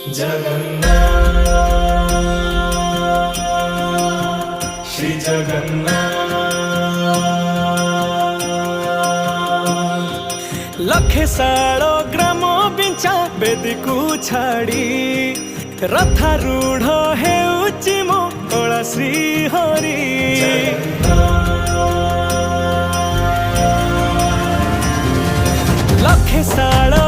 जगन्नाथ श्री जगन्नाथ। लखे सालो ग्राम बिंचा बेदी को छाड़ी रथारूढ़ हेउची मो कला श्री हरि। लखे सालो